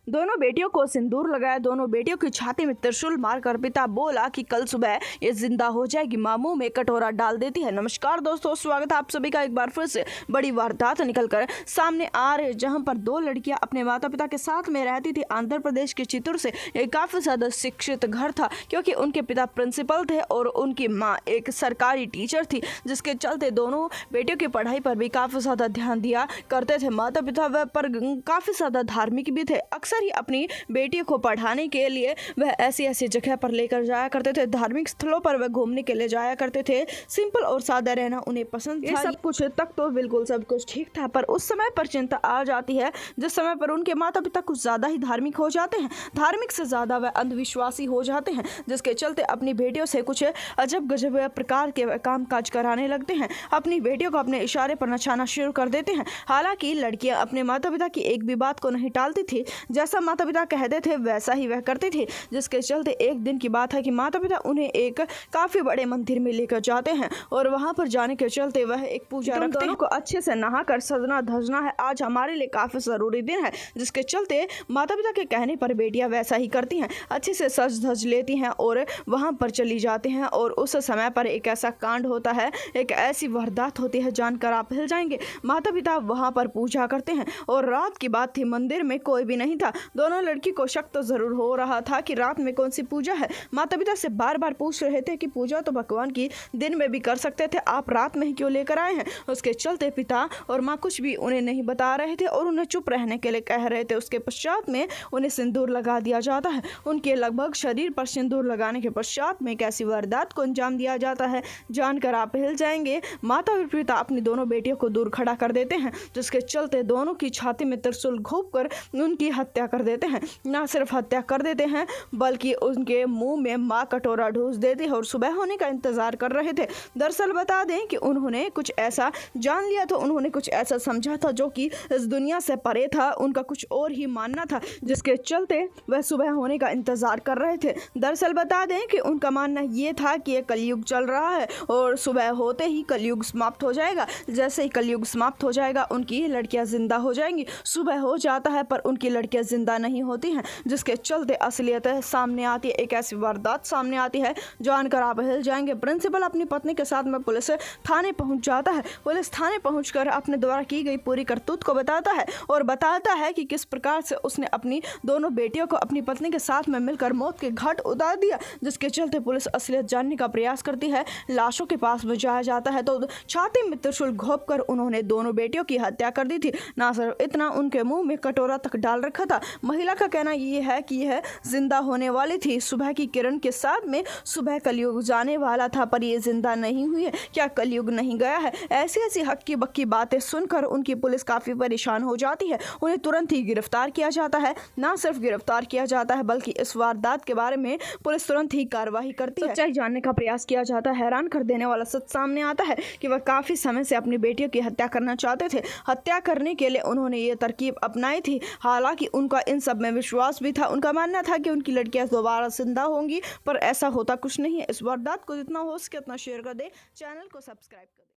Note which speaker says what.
Speaker 1: दोनों बेटियों को सिंदूर लगाया। दोनों बेटियों की छाती में त्रिशूल मारकर पिता बोला कि कल सुबह ये जिंदा हो जाएगी। मां मुंह में कटोरा डाल देती है। नमस्कार दोस्तों, स्वागत है आप सभी का एक बार फिर से। बड़ी वारदात निकलकर सामने आ रही है, जहां पर दो लड़कियां अपने माता पिता के साथ में रहती थी। आंध्र प्रदेश के चित्तूर से एक काफी ज्यादा शिक्षित घर था, क्योंकि उनके पिता प्रिंसिपल थे और उनकी माँ एक सरकारी टीचर थी, जिसके चलते दोनों बेटियों की पढ़ाई पर भी काफी ज्यादा ध्यान दिया करते थे। माता पिता वह पर काफी ज्यादा धार्मिक भी थे। अक्सर ही अपनी बेटियों को पढ़ाने के लिए वह ऐसी ऐसी जगह पर लेकर जाया करते थे। धार्मिक स्थलों पर वह घूमने के लिए जाया करते थे। सिंपल और सादा रहना उन्हें पसंद था। सब कुछ तक तो बिल्कुल सब कुछ ठीक था, पर उस समय पर चिंता आ जाती है जिस समय पर उनके माता पिता कुछ ज्यादा ही धार्मिक हो जाते हैं। धार्मिक से ज्यादा वह अंधविश्वासी हो जाते हैं, जिसके चलते अपनी बेटियों से कुछ अजब गजब प्रकार के काम काज कराने लगते हैं। अपनी बेटियों को अपने इशारे पर नचाना शुरू कर देते हैं। हालांकि लड़कियां अपने माता पिता की एक भी बात को नहीं टालती थी। जैसा माता पिता कहते थे वैसा ही वह करती थी, जिसके चलते एक दिन की बात है कि माता पिता उन्हें एक काफी बड़े मंदिर में लेकर जाते हैं और वहां पर जाने के चलते वह एक पूजा रखते हैं। को अच्छे से नहाकर सजना धजना है, आज हमारे लिए काफी जरूरी दिन है। जिसके चलते माता पिता के कहने पर बेटियां वैसा ही करती हैं, अच्छे से सज धज लेती हैं और वहां पर चली जाती हैं। और उस समय पर एक ऐसा कांड होता है, एक ऐसी वारदात होती है, जानकर आप हिल जाएंगे। माता पिता वहां पर पूजा करते हैं और रात की बात थी, मंदिर में कोई भी नहीं था। दोनों लड़की को शक तो जरूर हो रहा था कि रात में कौन सी पूजा है। माता पिता से बार बार पूछ रहे थे कि पूजा तो भगवान की दिन में भी कर सकते थे, आप रात में ही क्यों लेकर आए हैं। उसके चलते पिता और माँ कुछ भी उन्हें नहीं बता रहे थे और उन्हें चुप रहने के लिए कह रहे थे। उसके पश्चात में उन्हें सिंदूर लगा दिया जाता है। उनके लगभग शरीर पर सिंदूर लगाने के पश्चात में एक ऐसी वारदात को अंजाम दिया जाता है, जानकर आप हिल जाएंगे। माता और पिता अपनी दोनों बेटियों को दूर खड़ा कर देते हैं, जिसके चलते दोनों की छाती में त्रिशूल घोंप कर उनकी हत्या कर देते हैं। न सिर्फ हत्या कर देते हैं, बल्कि उनके मुंह में मां कटोरा ढूंस देती है और सुबह होने का इंतजार कर रहे थे। दरअसल बता दें कि उन्होंने कुछ ऐसा जान लिया था, उन्होंने कुछ ऐसा समझा था जो कि इस दुनिया से परे था। उनका कुछ और ही मानना था, जिसके चलते वह सुबह होने का इंतजार कर रहे थे। दरअसल बता दें कि उनका मानना यह था कि यह कलयुग चल रहा है और सुबह होते ही कलयुग समाप्त हो जाएगा। जैसे ही कलयुग समाप्त हो जाएगा, उनकी लड़कियां जिंदा हो जाएंगी। सुबह हो जाता है, पर उनकी लड़कियां जिंदा नहीं होती हैं, जिसके चलते असलियत सामने आती है। एक ऐसी वारदात सामने आती है, जानकर आप हिल जाएंगे। प्रिंसिपल अपनी पत्नी के साथ में पुलिस थाने पहुंच जाता है। पुलिस थाने पहुंचकर अपने द्वारा की गई पूरी करतूत को बताता है और बताता है कि किस प्रकार से उसने अपनी दोनों बेटियों को अपनी पत्नी के साथ में मिलकर मौत के घाट उतार दिया। जिसके चलते पुलिस असलियत जानने का प्रयास करती है। लाशों के पास में जाया जाता है तो छाती में त्रिशूल घोंपकर उन्होंने दोनों बेटियों की हत्या कर दी थी। ना सिर्फ इतना, उनके मुंह में कटोरा तक डाल रखा था। महिला का कहना यह है कि यह जिंदा होने वाली थी। सुबह की किरण के साथ में सुबह कलयुग जाने वाला था, पर यह जिंदा नहीं हुई है। क्या कलयुग नहीं गया है? ऐसी ऐसी हक्की बक्की बातें सुनकर उनकी पुलिस काफी परेशान हो जाती है। उन्हें तुरंत ही गिरफ्तार किया जाता है। ना सिर्फ गिरफ्तार किया जाता है, बल्कि इस वारदात के बारे में पुलिस तुरंत ही कार्रवाई करती है। सच्चाई जानने का प्रयास किया जाता है। हैरान कर देने वाला सच सामने आता है कि वह काफी समय से अपनी बेटियों की हत्या करना चाहते थे। हत्या करने के लिए उन्होंने ये तरकीब अपनाई थी। हालांकि उनका इन सब में विश्वास भी था। उनका मानना था कि उनकी लड़कियां दोबारा जिंदा होंगी, पर ऐसा होता कुछ नहीं है। इस वारदात को जितना हो सके उतना शेयर कर दे, चैनल को सब्सक्राइब कर दे।